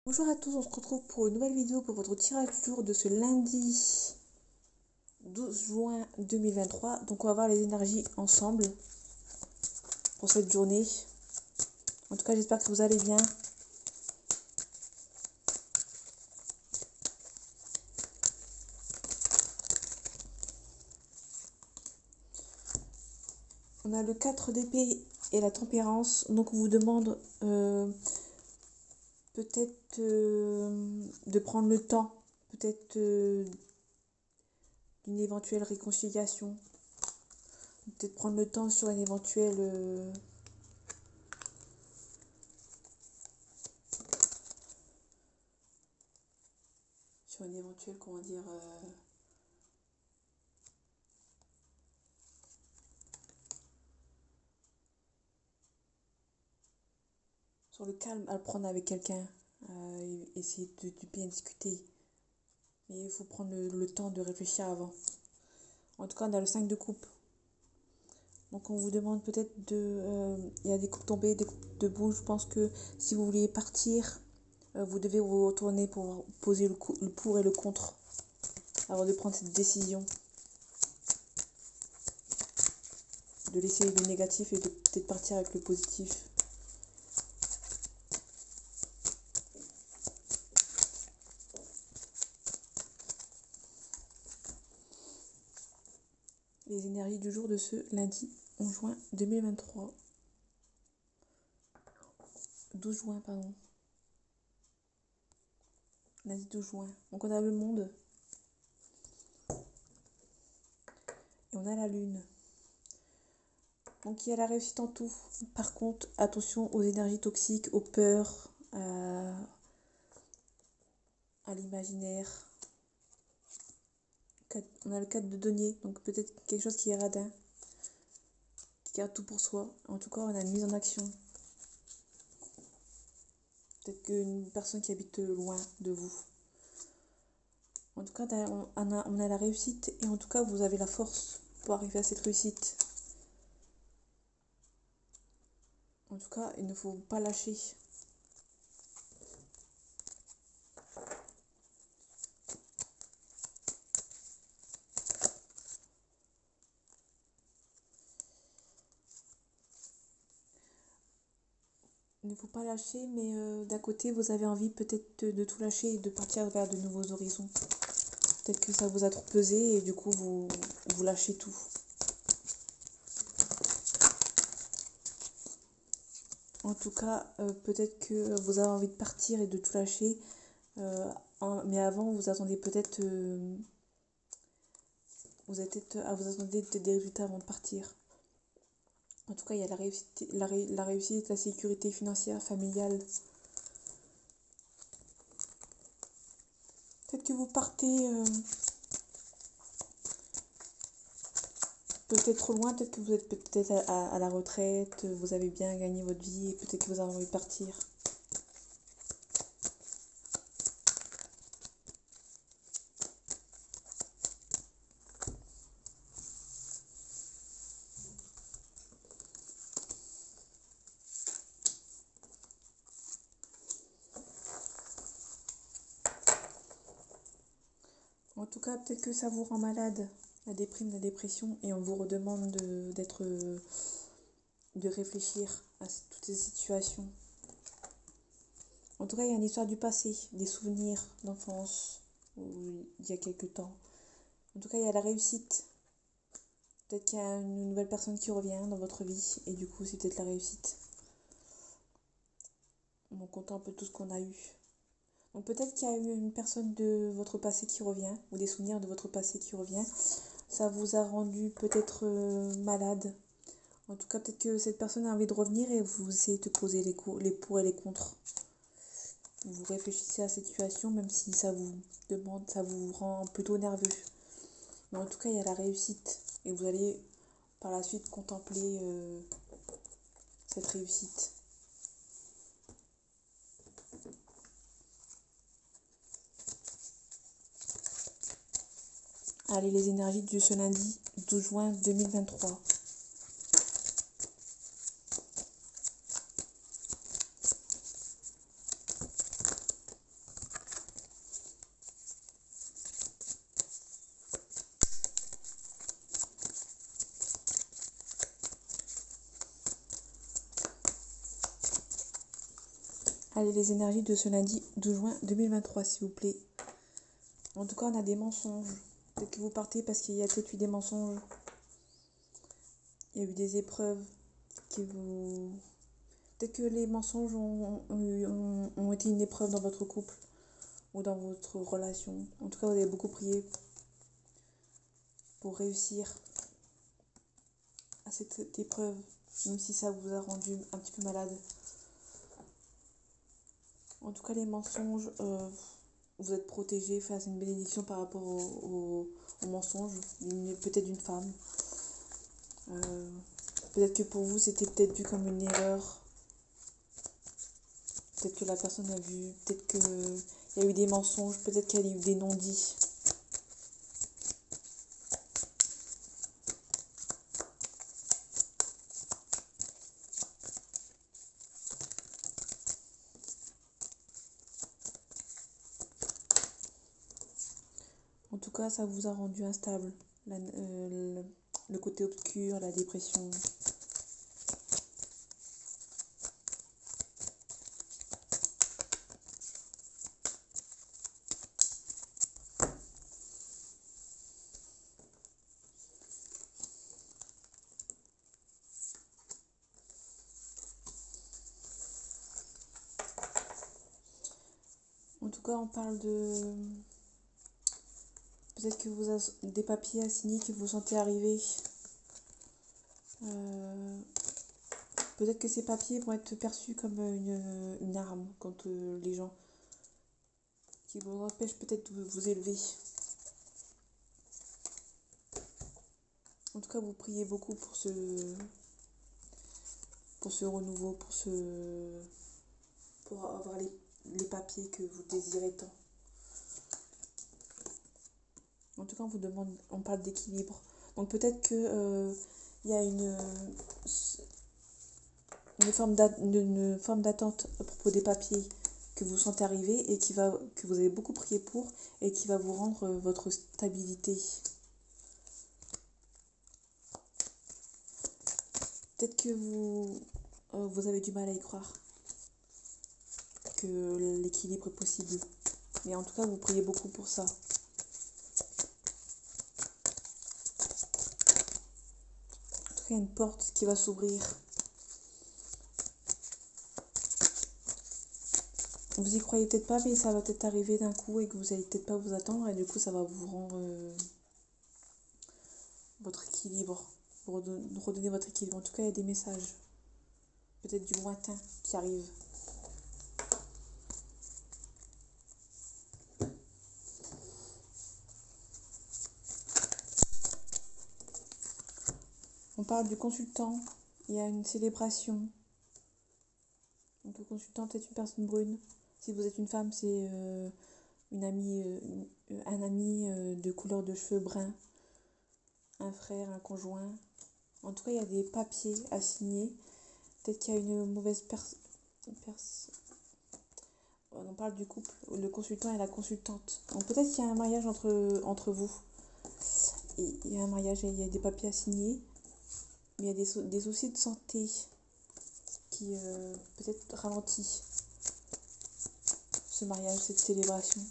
Bonjour à tous, on se retrouve pour une nouvelle vidéo pour votre tirage du jour de ce lundi 12 juin 2023. Donc on va voir les énergies ensemble pour cette journée. En tout cas j'espère que vous allez bien. On a le 4 d'épée et la tempérance. Donc on vous demande peut-être de prendre le temps, peut-être d'une éventuelle réconciliation. Peut-être prendre le temps sur une éventuelle... comment dire... sur le calme à le prendre avec quelqu'un, essayer de bien discuter. Mais il faut prendre le temps de réfléchir avant. En tout cas, on a le 5 de coupe. Donc on vous demande peut-être de... Il y a des coupes tombées, des coupes debout. Je pense que si vous voulez partir, vous devez vous retourner pour poser le pour et le contre avant de prendre cette décision. De laisser le négatif et de peut-être partir avec le positif. Les énergies du jour de ce lundi 11 juin 2023. 12 juin, pardon. Lundi 12 juin. Donc on a le monde. Et on a la lune. Donc il y a la réussite en tout. Par contre, attention aux énergies toxiques, aux peurs, à l'imaginaire. On a le 4 de denier, donc peut-être quelque chose qui est radin, qui garde tout pour soi. En tout cas, on a une mise en action. Peut-être qu'une personne qui habite loin de vous. En tout cas, on a la réussite et en tout cas, vous avez la force pour arriver à cette réussite. En tout cas, il ne faut pas lâcher. Il ne faut pas lâcher, mais d'un côté, vous avez envie peut-être de tout lâcher et de partir vers de nouveaux horizons. Peut-être que ça vous a trop pesé et du coup, vous lâchez tout. En tout cas, peut-être que vous avez envie de partir et de tout lâcher. Mais avant, vous attendez peut-être... vous attendez peut-être des résultats avant de partir. En tout cas, il y a la réussite, la sécurité financière, familiale. Peut-être que vous partez peut-être trop loin, peut-être que vous êtes peut-être à la retraite, vous avez bien gagné votre vie et peut-être que vous avez envie de partir. En tout cas, peut-être que ça vous rend malade, la déprime, la dépression, et on vous redemande de réfléchir à toutes ces situations. En tout cas, il y a une histoire du passé, des souvenirs d'enfance, il y a quelques temps. En tout cas, il y a la réussite. Peut-être qu'il y a une nouvelle personne qui revient dans votre vie, et du coup, c'est peut-être la réussite. On compte un peu tout ce qu'on a eu. Donc peut-être qu'il y a eu une personne de votre passé qui revient, ou des souvenirs de votre passé qui revient. Ça vous a rendu peut-être malade. En tout cas, peut-être que cette personne a envie de revenir et vous essayez de poser les pour et les contre. Vous réfléchissez à cette situation, même si ça vous rend plutôt nerveux. Mais en tout cas, il y a la réussite. Et vous allez par la suite contempler cette réussite. Allez, les énergies de ce lundi 12 juin 2023. Allez, les énergies de ce lundi 12 juin 2023, s'il vous plaît. En tout cas, on a des mensonges. Peut-être que vous partez parce qu'il y a peut-être eu des mensonges. Il y a eu des épreuves qui vous... Peut-être que les mensonges ont été une épreuve dans votre couple ou dans votre relation. En tout cas, vous avez beaucoup prié pour réussir à cette épreuve, même si ça vous a rendu un petit peu malade. En tout cas, les mensonges, vous êtes protégés face à une bénédiction par rapport aux mensonges, peut-être d'une femme. Peut-être que pour vous, c'était peut-être vu comme une erreur. Peut-être que la personne a vu, peut-être qu'il y a eu des mensonges, peut-être qu'il y a eu des non-dits. En tout cas, ça vous a rendu instable. Le côté obscur, la dépression. En tout cas, on parle de... Peut-être que vous avez des papiers à signer que vous sentez arriver. Peut-être que ces papiers vont être perçus comme une arme contre les gens qui vous empêchent peut-être de vous élever. En tout cas, vous priez beaucoup pour ce renouveau, pour avoir les papiers que vous désirez tant. En tout cas, on parle d'équilibre. Donc peut-être que il y a une forme d'attente à propos des papiers que vous sentez arriver et que vous avez beaucoup prié pour et qui va vous rendre votre stabilité. Peut-être que vous avez du mal à y croire, que l'équilibre est possible. Mais en tout cas, vous priez beaucoup pour ça. En tout cas, il y a une porte qui va s'ouvrir. Vous y croyez peut-être pas, mais ça va peut-être arriver d'un coup et que vous allez peut-être pas vous attendre. Et du coup, ça va vous rendre votre équilibre. Vous redonner votre équilibre. En tout cas, il y a des messages. Peut-être du lointain qui arrivent. On parle du consultant. Il y a une célébration. Donc le consultant est une personne brune. Si vous êtes une femme, c'est une amie, un ami de couleur de cheveux brun, un frère, un conjoint. En tout cas, il y a des papiers à signer. Peut-être qu'il y a une mauvaise personne. On parle du couple, le consultant et la consultante. Donc peut-être qu'il y a un mariage entre vous. Et il y a un mariage, il y a des papiers à signer. Mais il y a des soucis de santé qui peut-être ralentit ce mariage, cette célébration.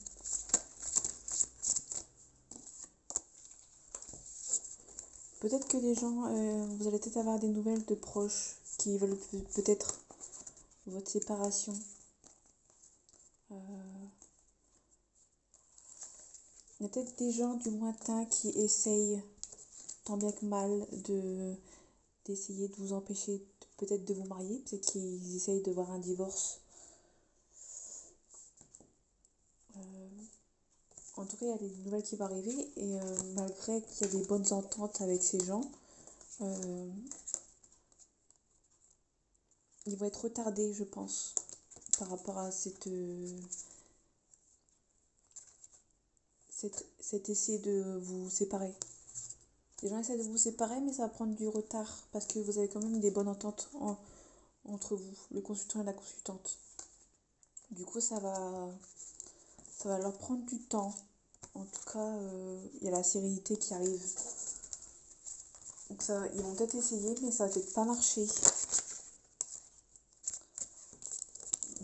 Peut-être que les gens, vous allez peut-être avoir des nouvelles de proches qui veulent peut-être votre séparation. Il y a peut-être des gens du lointain qui essayent, tant bien que mal, d'essayer de vous empêcher peut-être de vous marier. Peut-être qu'ils essayent de voir un divorce. En tout cas, il y a des nouvelles qui vont arriver et malgré qu'il y a des bonnes ententes avec ces gens, ils vont être retardés, je pense, par rapport à cet essai de vous séparer. Les gens essaient de vous séparer, mais ça va prendre du retard parce que vous avez quand même des bonnes ententes entre vous, le consultant et la consultante. Du coup, ça va leur prendre du temps. En tout cas, il y a la sérénité qui arrive. Donc ça, ils vont peut-être essayer, mais ça va peut-être pas marcher.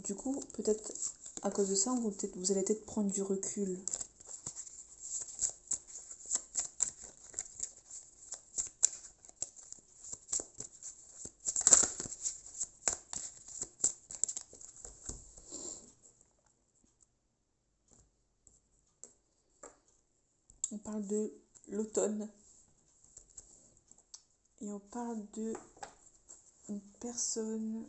Du coup, peut-être à cause de ça, vous allez peut-être prendre du recul. On parle de l'automne. Et on parle de une personne...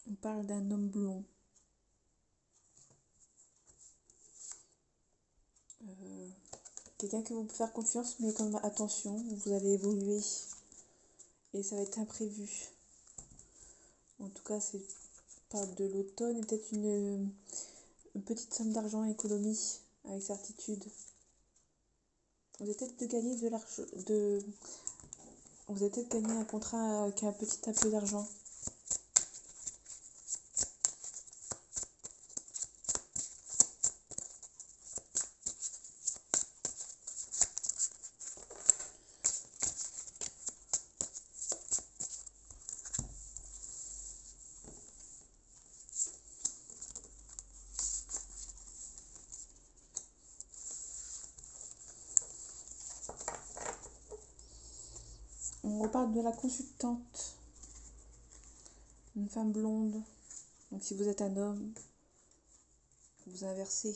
on parle d'un homme blond. Quelqu'un que vous pouvez faire confiance, mais comme attention, vous allez évoluer. Et ça va être imprévu. En tout cas, c'est parle de l'automne et peut-être une petite somme d'argent à économie avec certitude. Vous allez peut-être gagner de l'argent, vous allez peut-être gagner un contrat avec un petit peu d'argent. On reparle de la consultante, une femme blonde. Donc si vous êtes un homme, vous inversez.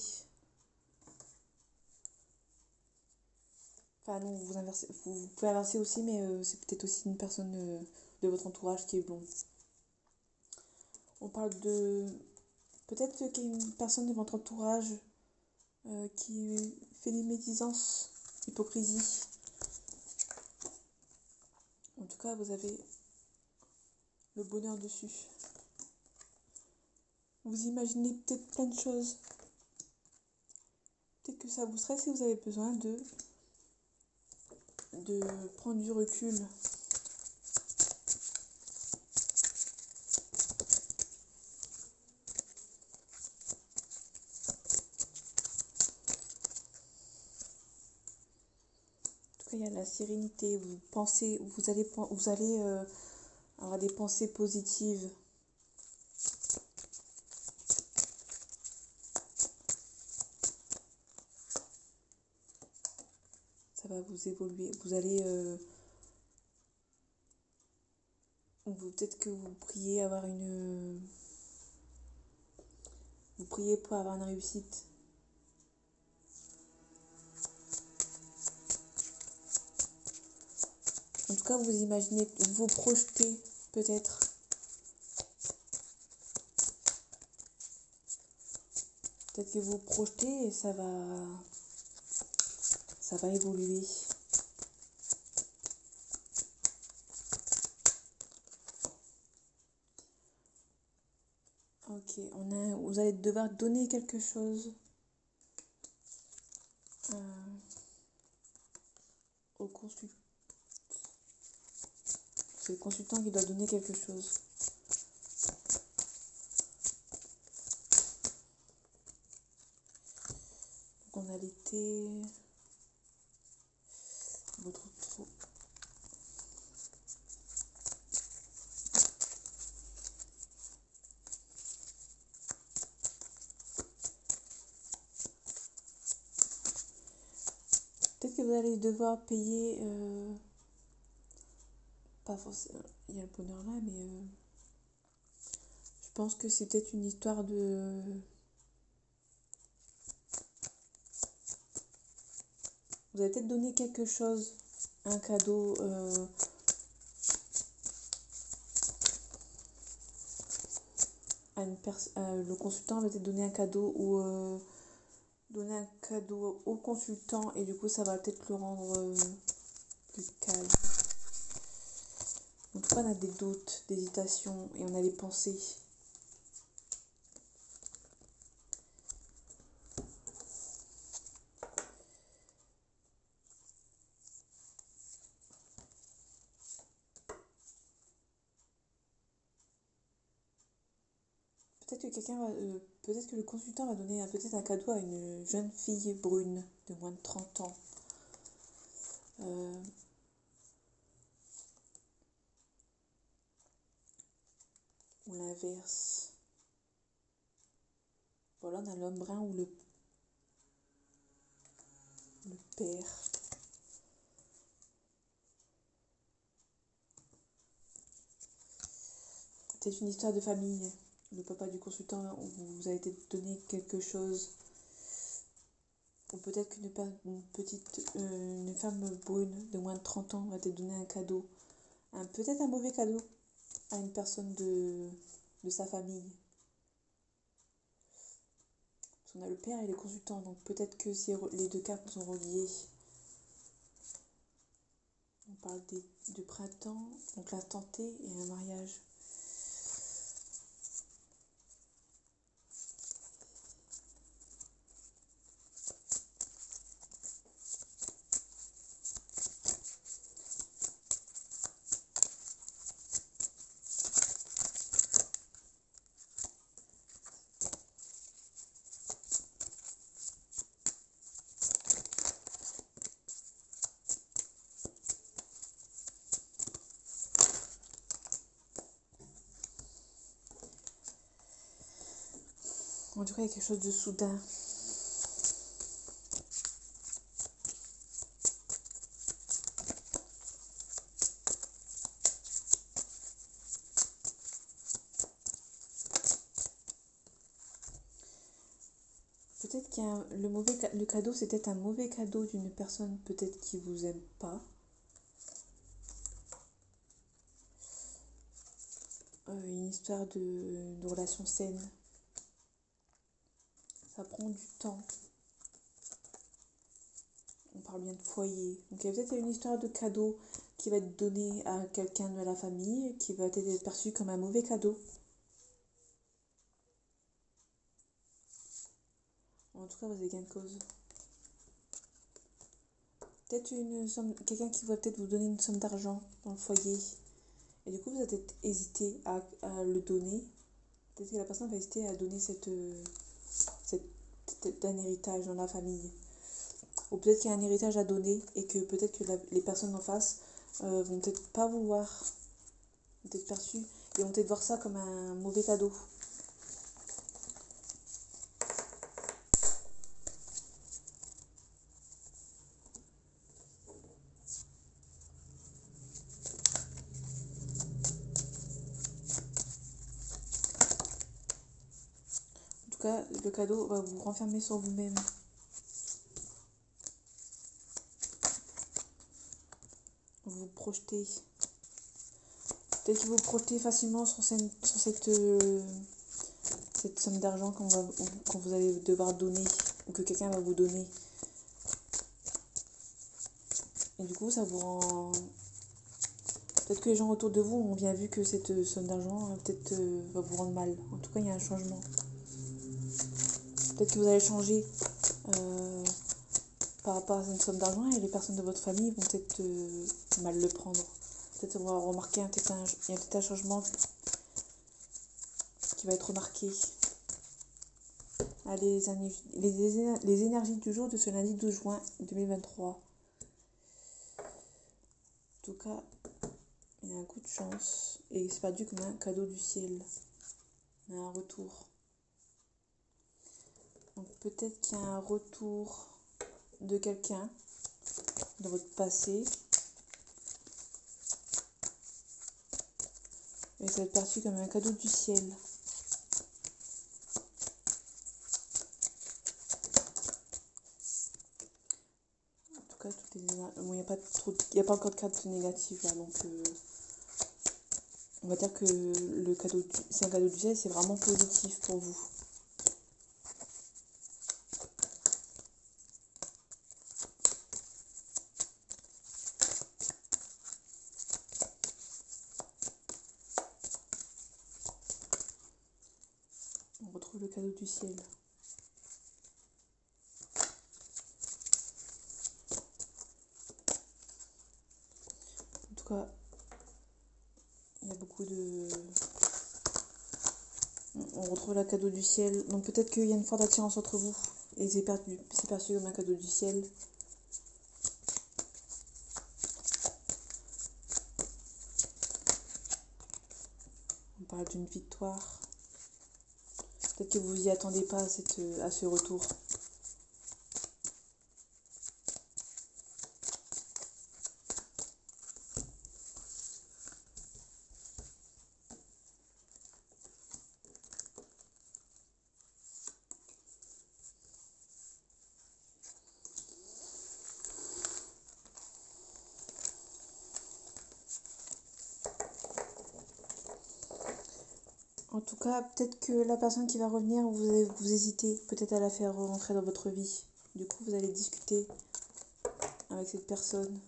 Enfin non, vous inversez. Vous pouvez inverser aussi, mais c'est peut-être aussi une personne de votre entourage qui est blonde. On parle de... Peut-être qu'il y a une personne de votre entourage qui fait des médisances, hypocrisie. En tout cas, vous avez le bonheur dessus. Vous imaginez peut-être plein de choses. Peut-être que ça vous stresse et vous avez besoin de prendre du recul. En tout cas, il y a la sérénité. Vous pensez, vous allez avoir des pensées positives. Ça va vous évoluer. Vous allez... peut-être que vous priez avoir une... Vous priez pour avoir une réussite. En tout cas, vous imaginez, vous projetez peut-être. Peut-être que vous projetez et ça va évoluer. Ok, vous allez devoir donner quelque chose au consultant. C'est le consultant qui doit donner quelque chose. Donc on a l'été, votre trou. Peut-être que vous allez devoir payer, pas forcément, il y a le bonheur là, mais je pense que c'est peut-être une histoire de... Vous allez peut-être donner quelque chose, un cadeau, à une personne, le consultant va peut-être donner un cadeau ou donner un cadeau au consultant et du coup ça va peut-être le rendre plus calme. En tout cas, on a des doutes, des hésitations et on a des pensées. Peut-être que peut-être que le consultant va donner peut-être un cadeau à une jeune fille brune de moins de 30 ans. Euh, ou l'inverse. Voilà, on a l'homme brun ou le père. Peut-être une histoire de famille. Le papa du consultant vous a été donné quelque chose. Ou peut-être une femme brune de moins de 30 ans va te donner un cadeau. Peut-être un mauvais cadeau à une personne de sa famille. Parce qu'on a le père et les consultants, donc peut-être que si les deux cartes sont reliées. On parle de printemps, donc l'instant T et un mariage. En tout cas, il y a quelque chose de soudain. Peut-être qu'il y a le cadeau, c'est peut-être un mauvais cadeau d'une personne peut-être qui vous aime pas. Une histoire de relation saine. Ça prend du temps. On parle bien de foyer. Donc il y a peut-être une histoire de cadeau qui va être donné à quelqu'un de la famille qui va être perçu comme un mauvais cadeau. En tout cas, vous avez gain de cause. Peut-être quelqu'un qui va peut-être vous donner une somme d'argent dans le foyer. Et du coup, vous allez peut-être hésiter à le donner. Peut-être que la personne va hésiter à donner un héritage dans la famille. Ou peut-être qu'il y a un héritage à donner et que peut-être que les personnes en face vont peut-être pas vouloir, vont être perçues et vont peut-être voir ça comme un mauvais cadeau. En tout cas, le cadeau va vous renfermer sur vous-même. Vous projetez. Peut-être que vous projetez facilement sur cette somme d'argent quand vous allez devoir donner ou que quelqu'un va vous donner. Et du coup, ça vous rend... Peut-être que les gens autour de vous ont bien vu que cette somme d'argent va vous rendre mal. En tout cas, il y a un changement. Peut-être que vous allez changer par rapport à cette somme d'argent et les personnes de votre famille vont peut-être mal le prendre. Peut-être qu'on va remarquer il y a peut-être un changement qui va être remarqué. Allez, les énergies du jour de ce lundi 12 juin 2023. En tout cas, il y a un coup de chance et c'est perdu comme un cadeau du ciel. Il y a un retour. Donc peut-être qu'il y a un retour de quelqu'un dans votre passé. Et ça va être perçu comme un cadeau du ciel. En tout cas, bon, il n'y a pas encore de carte négative là, donc on va dire que c'est un cadeau du ciel, c'est vraiment positif pour vous. On retrouve le cadeau du ciel. En tout cas, il y a beaucoup de... On retrouve la cadeau du ciel. Donc peut-être qu'il y a une forte attirance entre vous. Et c'est perçu comme un cadeau du ciel. On parle d'une victoire. Peut-être que vous n'y attendez pas à ce retour. En tout cas, peut-être que la personne qui va revenir, vous hésitez peut-être à la faire rentrer dans votre vie. Du coup, vous allez discuter avec cette personne.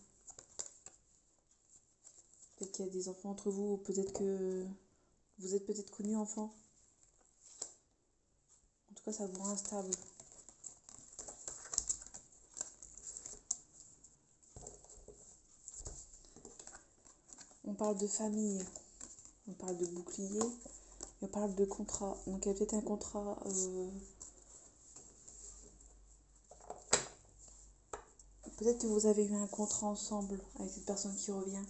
Peut-être qu'il y a des enfants entre vous, ou peut-être que vous êtes peut-être connus enfant. En tout cas, ça vous rend instable. On parle de famille, on parle de bouclier, et on parle de contrat. Donc il y a peut-être un contrat. Peut-être que vous avez eu un contrat ensemble avec cette personne qui revient.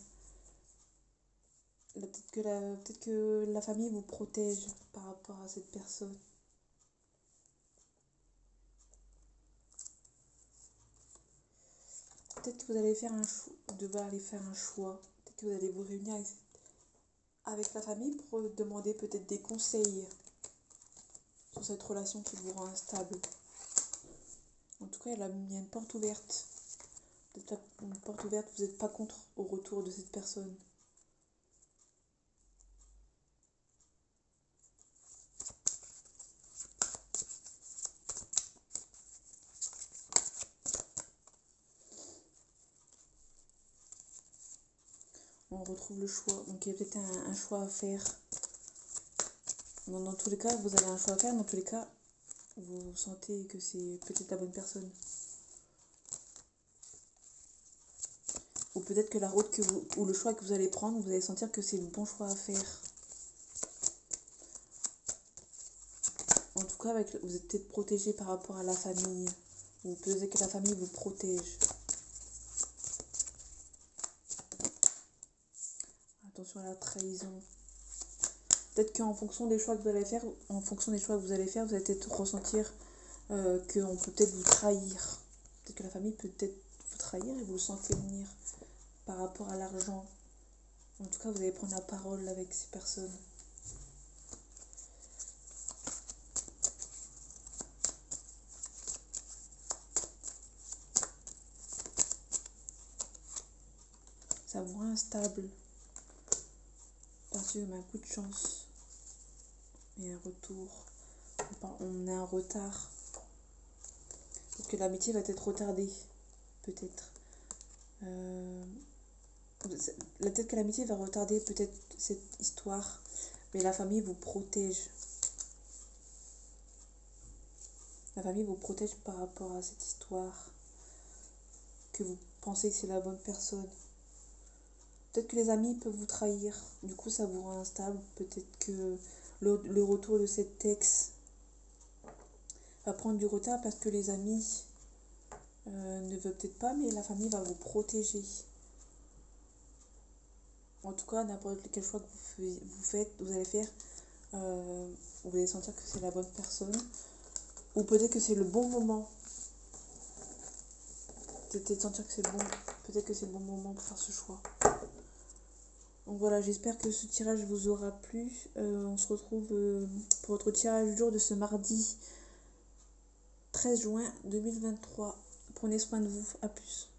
Peut-être que la famille vous protège par rapport à cette personne. Peut-être que vous allez faire un choix, devoir aller faire un choix. Peut-être que vous allez vous réunir avec la famille pour demander peut-être des conseils sur cette relation qui vous rend instable. En tout cas, il y a une porte ouverte. Peut-être une porte ouverte, vous n'êtes pas contre au retour de cette personne. On retrouve le choix. Donc il y a peut-être un choix à faire. Bon, dans tous les cas, vous avez un choix à faire. Dans tous les cas, vous sentez que c'est peut-être la bonne personne. Ou peut-être que la route ou le choix que vous allez prendre, vous allez sentir que c'est le bon choix à faire. En tout cas, vous êtes peut-être protégé par rapport à la famille. Ou peut-être que la famille vous protège. Attention à la trahison. Peut-être qu'en fonction des choix que vous allez faire, vous allez peut-être ressentir qu'on peut peut-être vous trahir. Peut-être que la famille peut peut-être vous trahir et vous le sentez venir par rapport à l'argent. En tout cas, vous allez prendre la parole avec ces personnes. Ça vous rend instable. Perçu comme un coup de chance. Et un retour. On est en retard. Peut-être que l'amitié va être retardée. Peut-être. Peut-être que l'amitié va retarder peut-être cette histoire. Mais la famille vous protège. La famille vous protège par rapport à cette histoire. Que vous pensez que c'est la bonne personne. Peut-être que les amis peuvent vous trahir. Du coup, ça vous rend instable. Peut-être que le retour de cet ex va prendre du retard parce que les amis ne veulent peut-être pas, mais la famille va vous protéger. En tout cas, n'importe quel choix que vous allez faire, vous allez sentir que c'est la bonne personne. Ou peut-être que c'est le bon moment. Peut-être sentir que c'est bon. Peut-être que c'est le bon moment pour faire ce choix. Donc voilà, j'espère que ce tirage vous aura plu. On se retrouve pour votre tirage du jour de ce mardi 13 juin 2023. Prenez soin de vous. À plus.